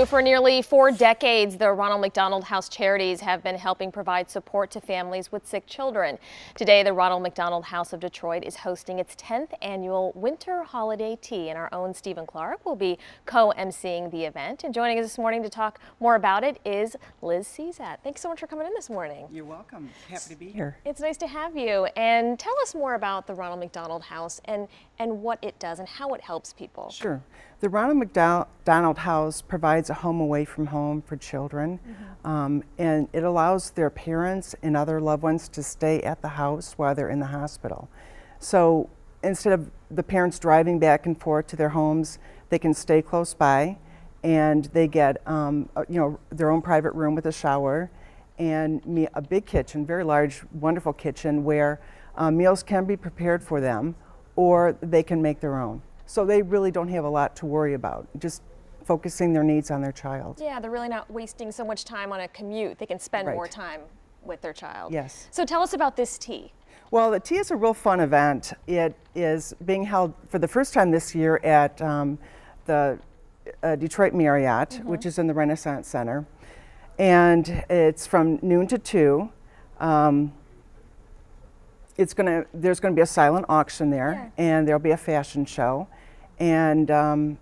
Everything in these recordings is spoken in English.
For nearly 4 decades, the Ronald McDonald House Charities have been helping provide support to families with sick children. Today, the Ronald McDonald House of Detroit is hosting its 10th annual Winter Holiday Tea, and our own Stephen Clark will be co-emceeing the event. And joining us this morning to talk more about it is Liz Czat. Thanks so much for coming in this morning. You're welcome. Happy to be here. It's nice to have you. And tell us more about the Ronald McDonald House and what it does and how it helps people. Sure. The Ronald McDonald House provides a home away from home for children, and it allows their parents and other loved ones to stay at the house while they're in the hospital. So instead of the parents driving back and forth to their homes, they can stay close by, and they get their own private room with a shower and a big kitchen, very large, wonderful kitchen where meals can be prepared for them, or they can make their own. So they really don't have a lot to worry about, just focusing their needs on their child. Yeah, they're really not wasting so much time on a commute. They can spend Right. more time with their child. Yes. So tell us about this tea. Well, the tea is a real fun event. It is being held for the first time this year at the Detroit Marriott, which is in the Renaissance Center. And it's from noon to 2. There's going to be a silent auction there, and there'll be a fashion show. And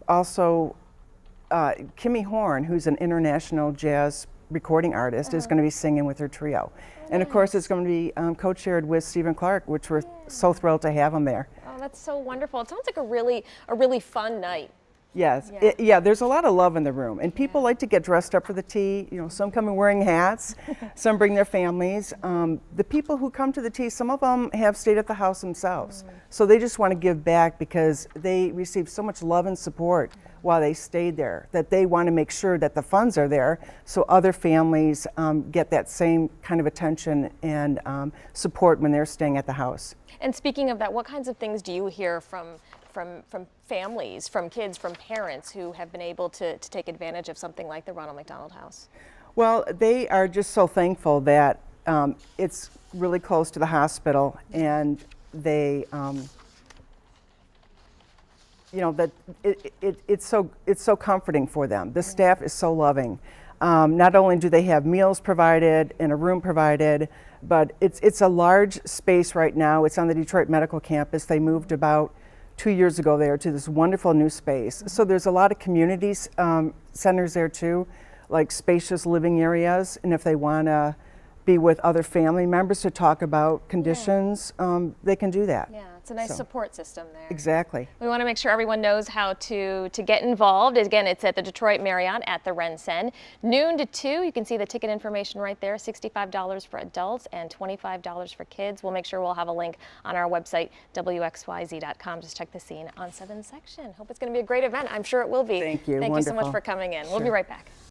also, Kimmy Horn, who's an international jazz recording artist, is going to be singing with her trio. And of course, it's going to be co-chaired with Stephen Clark, which we're so thrilled to have him there. Oh, that's so wonderful. It sounds like a really fun night. Yes, there's a lot of love in the room, and people like to get dressed up for the tea. You know, some come in wearing hats, some bring their families. The people who come to the tea, some of them have stayed at the house themselves, so they just want to give back because they received so much love and support while they stayed there that they want to make sure that the funds are there so other families get that same kind of attention and support when they're staying at the house. And speaking of that, what kinds of things do you hear from families, from kids, from parents who have been able to take advantage of something like the Ronald McDonald House? Well, they are just so thankful that it's really close to the hospital, and they, that it's so comforting for them. The staff is so loving. Not only do they have meals provided and a room provided, but it's a large space right now. It's on the Detroit Medical Campus. They moved about 2 years ago there to this wonderful new space. So there's a lot of community centers there too, like spacious living areas. And if they want to be with other family members to talk about conditions, they can do that. Yeah, it's a nice support system there. Exactly. We want to make sure everyone knows how to get involved. Again, it's at the Detroit Marriott at the RenCen. Noon to 2, you can see the ticket information right there, $65 for adults and $25 for kids. We'll make sure we'll have a link on our website, WXYZ.com. Just check the scene on 7th section. Hope it's going to be a great event. I'm sure it will be. Thank you. Thank you so much Wonderful. for coming in. We'll Sure. be right back.